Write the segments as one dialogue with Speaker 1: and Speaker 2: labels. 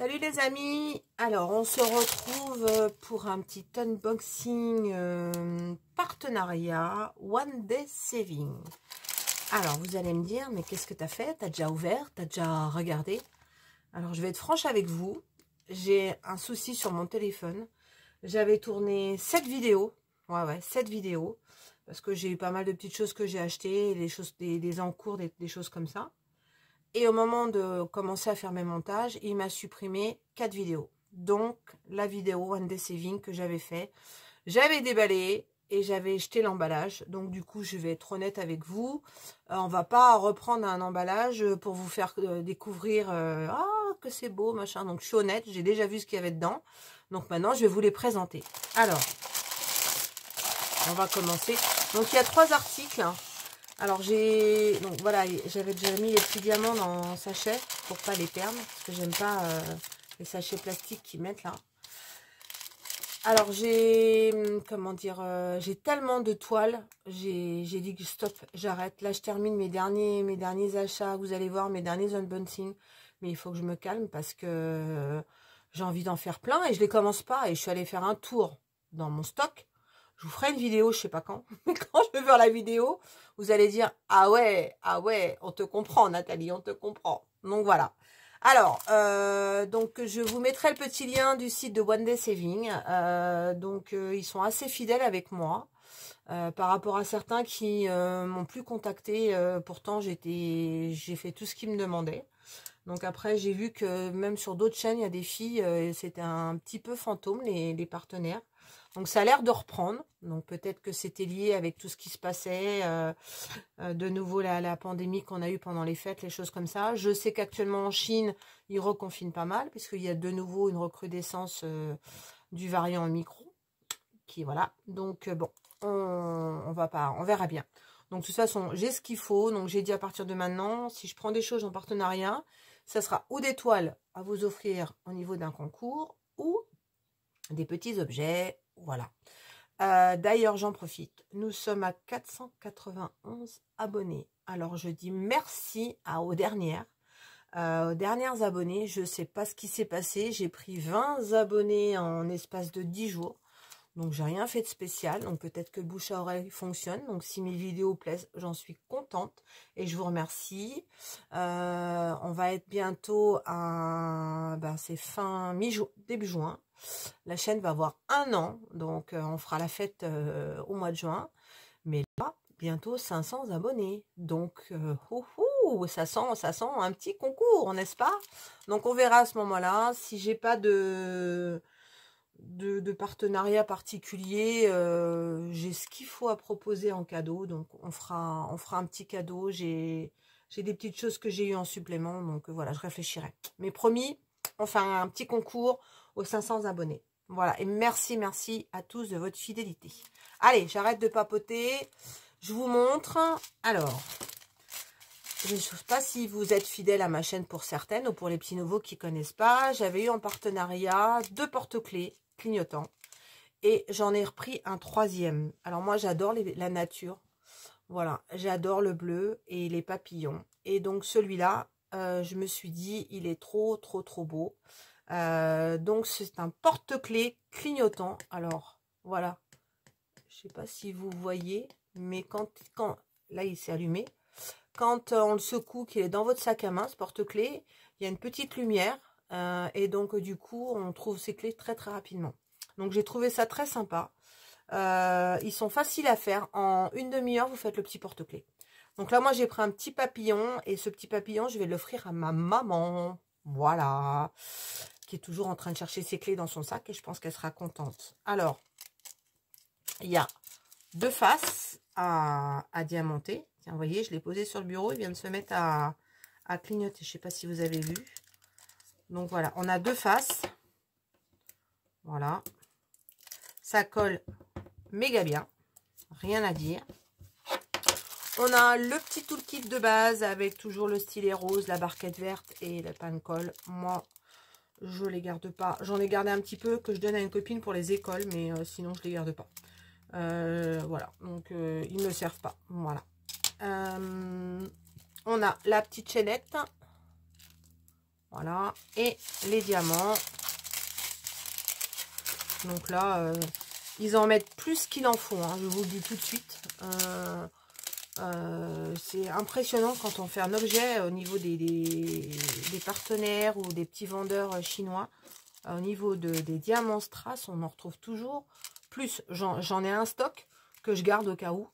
Speaker 1: Salut les amis, alors on se retrouve pour un petit unboxing partenariat One Day Saving. Alors vous allez me dire, mais qu'est-ce que tu as fait? Tu as déjà ouvert? Tu as déjà regardé? Alors je vais être franche avec vous, j'ai un souci sur mon téléphone. J'avais tourné 7 vidéos, 7 vidéos, parce que j'ai eu pas mal de petites choses que j'ai achetées, des encours, des choses comme ça. Et au moment de commencer à faire mes montages, il m'a supprimé 4 vidéos. Donc, la vidéo One Day Saving que j'avais fait, j'avais déballé et j'avais jeté l'emballage. Donc, du coup, je vais être honnête avec vous. On va pas reprendre un emballage pour vous faire découvrir ah, que c'est beau, machin. Donc, je suis honnête, j'ai déjà vu ce qu'il y avait dedans. Donc, maintenant, je vais vous les présenter. Alors, on va commencer. Donc, il y a 3 articles. Alors donc voilà, j'avais déjà mis les petits diamants dans un sachet pour pas les perdre, parce que j'aime pas les sachets plastiques qu'ils mettent là. Alors j'ai, comment dire, j'ai tellement de toiles, j'ai dit que stop, j'arrête. Là je termine mes derniers achats, vous allez voir mes derniers unboxings, mais il faut que je me calme parce que j'ai envie d'en faire plein et je les commence pas. Et je suis allée faire un tour dans mon stock. Je vous ferai une vidéo, je sais pas quand. Mais quand je vais faire la vidéo, vous allez dire ah ouais, on te comprend Nathalie, on te comprend. Donc voilà. Alors, donc je vous mettrai le petit lien du site de One Day Saving. Ils sont assez fidèles avec moi. Par rapport à certains qui m'ont plus contacté. Pourtant, j'ai fait tout ce qu'ils me demandaient. Donc après, j'ai vu que même sur d'autres chaînes, il y a des filles, c'était un petit peu fantôme, les partenaires. Donc ça a l'air de reprendre. Donc peut-être que c'était lié avec tout ce qui se passait. De nouveau la pandémie qu'on a eue pendant les fêtes, les choses comme ça. Je sais qu'actuellement en Chine, ils reconfinent pas mal, puisqu'il y a de nouveau une recrudescence du variant Omicron. Qui voilà. Donc bon, on verra bien. Donc de toute façon, j'ai ce qu'il faut. Donc j'ai dit à partir de maintenant, si je prends des choses en partenariat, ça sera ou des toiles à vous offrir au niveau d'un concours, ou des petits objets, voilà. D'ailleurs, j'en profite. Nous sommes à 491 abonnés. Alors, je dis merci aux dernières abonnées. Je ne sais pas ce qui s'est passé. J'ai pris 20 abonnés en espace de 10 jours. Donc, j'ai rien fait de spécial. Donc, peut-être que le bouche à oreille fonctionne. Donc, si mes vidéos plaisent, j'en suis contente. Et je vous remercie. On va être bientôt à... c'est début juin. La chaîne va avoir 1 an. Donc, on fera la fête au mois de juin. Mais là, bientôt 500 abonnés. Donc, ça sent un petit concours, n'est-ce pas? Donc, on verra à ce moment-là. Si j'ai pas de partenariat particulier, j'ai ce qu'il faut à proposer en cadeau. Donc, on fera un petit cadeau. J'ai des petites choses que j'ai eues en supplément. Donc, voilà, je réfléchirai. Mais promis, on fera un petit concours aux 500 abonnés. Voilà, et merci à tous de votre fidélité. Allez, j'arrête de papoter. Je vous montre. Alors, je ne sais pas si vous êtes fidèles à ma chaîne pour certaines ou pour les petits nouveaux qui ne connaissent pas. J'avais eu en partenariat 2 porte-clés clignotants. Et j'en ai repris un 3e. Alors moi, j'adore la nature. Voilà, j'adore le bleu et les papillons. Et donc celui-là, je me suis dit, il est trop beau. Donc c'est un porte-clés clignotant. Alors voilà, je sais pas si vous voyez, mais quand là il s'est allumé, quand on le secoue, qu'il est dans votre sac à main, ce porte-clés, il y a une petite lumière et donc du coup on trouve ces clés très rapidement. Donc j'ai trouvé ça très sympa. Ils sont faciles à faire. En une demi-heure, vous faites le petit porte-clés. Donc là, moi, j'ai pris un petit papillon. Et ce petit papillon, je vais l'offrir à ma maman. Voilà. Qui est toujours en train de chercher ses clés dans son sac. Et je pense qu'elle sera contente. Alors, il y a 2 faces à diamanter. Tiens, vous voyez, je l'ai posé sur le bureau. Il vient de se mettre à clignoter. Je ne sais pas si vous avez vu. Donc voilà, on a 2 faces. Voilà. Ça colle méga bien, rien à dire. On a le petit toolkit de base avec toujours le stylet rose, la barquette verte et le pain de colle. Moi, je les garde pas. J'en ai gardé un petit peu que je donne à une copine pour les écoles, mais sinon je les garde pas. Voilà, donc ils ne me servent pas. Voilà. On a la petite chaînette. Voilà. Et les diamants. Donc là, ils en mettent plus qu'il en faut, hein, je vous le dis tout de suite. C'est impressionnant quand on fait un objet au niveau des partenaires ou des petits vendeurs chinois. Au niveau des diamants strass, on en retrouve toujours plus. J'en ai un stock que je garde au cas où.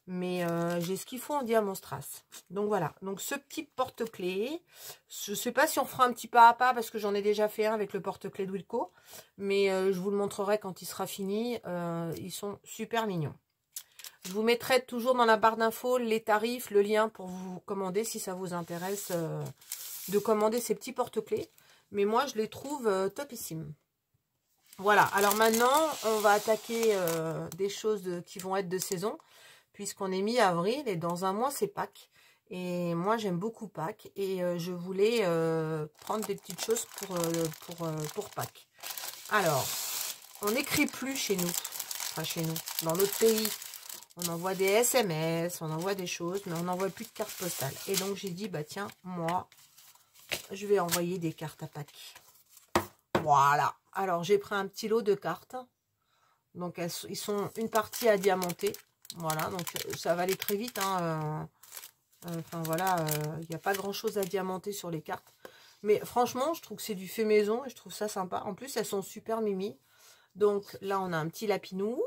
Speaker 1: Mais j'ai ce qu'il faut en diamant strass. Donc voilà. Donc ce petit porte-clés. Je ne sais pas si on fera un petit pas à pas parce que j'en ai déjà fait un avec le porte-clés de Wilko. Mais je vous le montrerai quand il sera fini. Ils sont super mignons. Je vous mettrai toujours dans la barre d'infos les tarifs, le lien pour vous commander si ça vous intéresse de commander ces petits porte-clés. Mais moi, je les trouve topissimes. Voilà. Alors maintenant, on va attaquer des choses qui vont être de saison. Puisqu'on est mi-avril et dans un mois, c'est Pâques. Et moi, j'aime beaucoup Pâques. Et je voulais prendre des petites choses pour Pâques. Alors, on n'écrit plus chez nous. Enfin, chez nous. Dans notre pays. On envoie des SMS, on envoie des choses, mais on n'envoie plus de cartes postales. Et donc, j'ai dit, bah tiens, moi, je vais envoyer des cartes à Pâques. Voilà. Alors, j'ai pris un petit lot de cartes. Donc, ils sont une partie à diamanter. Voilà, donc ça va aller très vite. Hein. Enfin, voilà, il n'y a pas grand-chose à diamanter sur les cartes. Mais franchement, je trouve que c'est du fait maison et je trouve ça sympa. En plus, elles sont super mimi. Donc, là, on a un petit lapinou.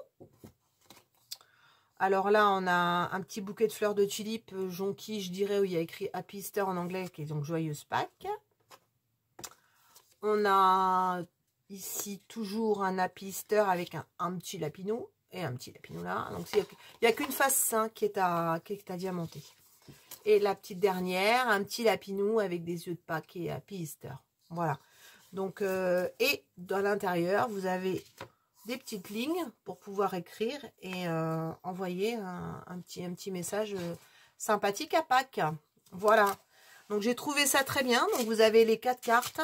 Speaker 1: Alors là, on a un petit bouquet de fleurs de tulipe jonquille, je dirais, où il y a écrit Happy Easter en anglais, qui est donc Joyeuse Pâques. On a ici toujours un Happy Easter avec un petit lapinou. Et un petit lapinou là. Donc, il n'y a qu'une face hein, qui est à diamanter. Et la petite dernière, un petit lapinou avec des yeux de Pâques et Happy Easter. Voilà. Donc, et dans l'intérieur, vous avez des petites lignes pour pouvoir écrire et envoyer un petit message sympathique à Pâques. Voilà. Donc, j'ai trouvé ça très bien. Donc, vous avez les 4 cartes.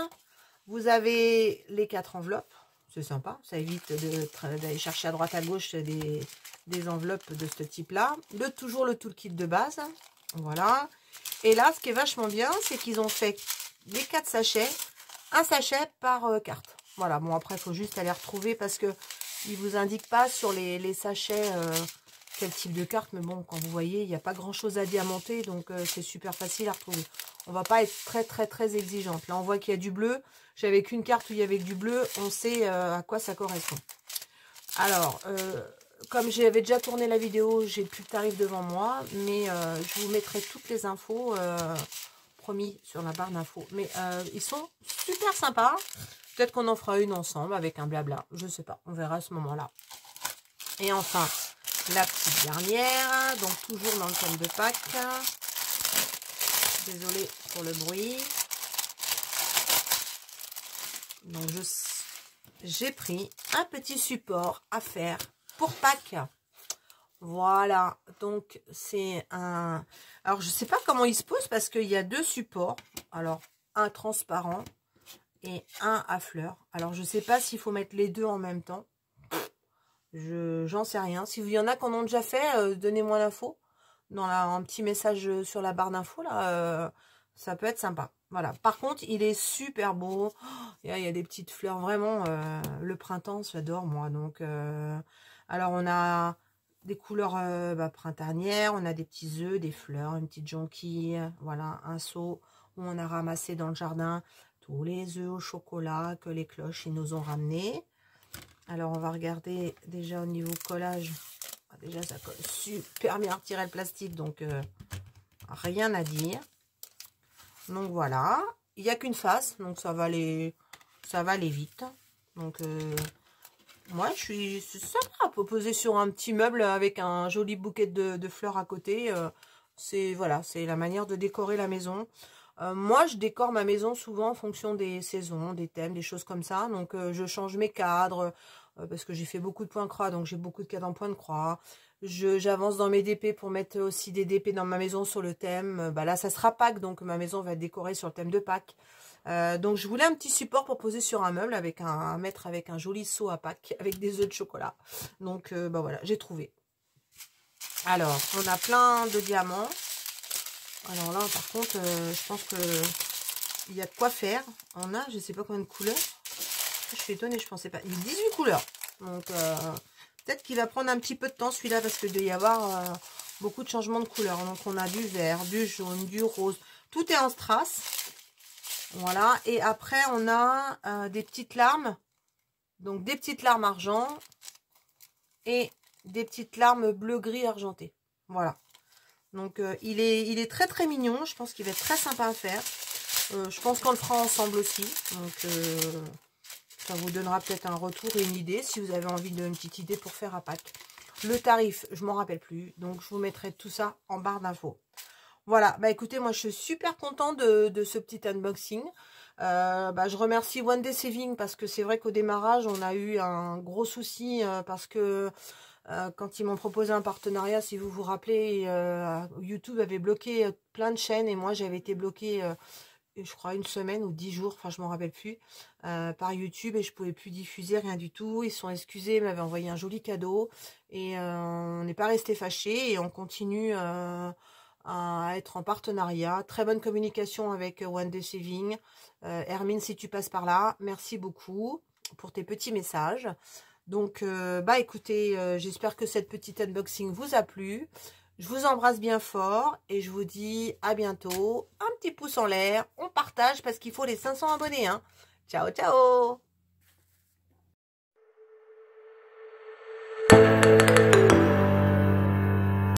Speaker 1: Vous avez les 4 enveloppes. C'est sympa. Ça évite d'aller chercher à droite à gauche des enveloppes de ce type-là. Toujours le toolkit de base. Voilà. Et là, ce qui est vachement bien, c'est qu'ils ont fait les 4 sachets. Un sachet par carte. Voilà. Bon, après, il faut juste aller retrouver parce que ils vous indiquent pas sur les sachets quel type de carte. Mais bon, quand vous voyez, il n'y a pas grand-chose à diamanter. Donc, c'est super facile à retrouver. On va pas être très exigeante. Là, on voit qu'il y a du bleu. J'avais qu'une carte où il y avait du bleu. On sait à quoi ça correspond. Alors, comme j'avais déjà tourné la vidéo, j'ai plus le tarif devant moi. Mais je vous mettrai toutes les infos, promis, sur la barre d'infos. Mais ils sont super sympas. Peut-être qu'on en fera une ensemble avec un blabla. Je sais pas. On verra à ce moment-là. Et enfin, la petite dernière. Donc, toujours dans le thème de Pâques. Désolée pour le bruit. Donc, j'ai pris un petit support à faire pour Pâques. Voilà. Donc, c'est un... Alors, je ne sais pas comment il se pose parce qu'il y a 2 supports. Alors, un transparent et un à fleurs. Alors, je ne sais pas s'il faut mettre les deux en même temps. J'en sais rien. Si il y en a qui en ont déjà fait, donnez-moi l'info. Dans un petit message sur la barre d'infos, là, ça peut être sympa. Voilà. Par contre, il est super beau. Oh, il y a des petites fleurs, vraiment. Le printemps, j'adore, moi. Donc, alors, on a des couleurs printanières. On a des petits œufs, des fleurs, une petite jonquille. Voilà, un seau où on a ramassé dans le jardin tous les œufs au chocolat que les cloches, ils nous ont ramenés. Alors, on va regarder déjà au niveau collage. Déjà, ça colle super bien retirer le plastique, donc rien à dire. Donc, voilà. Il n'y a qu'une face, donc ça va aller vite. Donc, moi, c'est sympa pour poser sur un petit meuble avec un joli bouquet de fleurs à côté. Voilà, c'est la manière de décorer la maison. Moi, je décore ma maison souvent en fonction des saisons, des thèmes, des choses comme ça. Donc, je change mes cadres parce que j'ai fait beaucoup de points croix. Donc, j'ai beaucoup de cadres en point de croix. J'avance dans mes DP pour mettre aussi des DP dans ma maison sur le thème. Là, ça sera Pâques. Donc, ma maison va être décorée sur le thème de Pâques. Donc, je voulais un petit support pour poser sur un meuble avec mettre avec un joli seau à Pâques avec des œufs de chocolat. Donc, voilà, j'ai trouvé. Alors, on a plein de diamants. Alors là, par contre, je pense que il y a de quoi faire. On a, je sais pas combien de couleurs. Je suis étonnée, je pensais pas. Il y a 18 couleurs. Donc, peut-être qu'il va prendre un petit peu de temps celui-là parce qu'il doit y avoir beaucoup de changements de couleurs. Donc, on a du vert, du jaune, du rose. Tout est en strass. Voilà. Et après, on a des petites larmes. Donc, des petites larmes argent et des petites larmes bleu-gris argenté. Voilà. Donc, il est très très mignon. Je pense qu'il va être très sympa à faire. Je pense qu'on le fera ensemble aussi. Donc, ça vous donnera peut-être un retour et une idée si vous avez envie d'une petite idée pour faire à Pâques. Le tarif, je m'en rappelle plus. Donc, je vous mettrai tout ça en barre d'infos. Voilà. Bah, écoutez, moi, je suis super contente de ce petit unboxing. Je remercie One Day Saving parce que c'est vrai qu'au démarrage, on a eu un gros souci parce que quand ils m'ont proposé un partenariat, si vous vous rappelez, YouTube avait bloqué plein de chaînes et moi, j'avais été bloquée je crois une semaine ou 10 jours, enfin je m'en rappelle plus, par YouTube et je pouvais plus diffuser rien du tout. Ils se sont excusés, ils m'avaient envoyé un joli cadeau et on n'est pas resté fâchés et on continue à être en partenariat. Très bonne communication avec One Day Saving. Hermine, si tu passes par là, merci beaucoup pour tes petits messages. Donc, écoutez, j'espère que cette petite unboxing vous a plu. Je vous embrasse bien fort et je vous dis à bientôt. Un petit pouce en l'air, on partage parce qu'il faut les 500 abonnés. Hein. Ciao, ciao!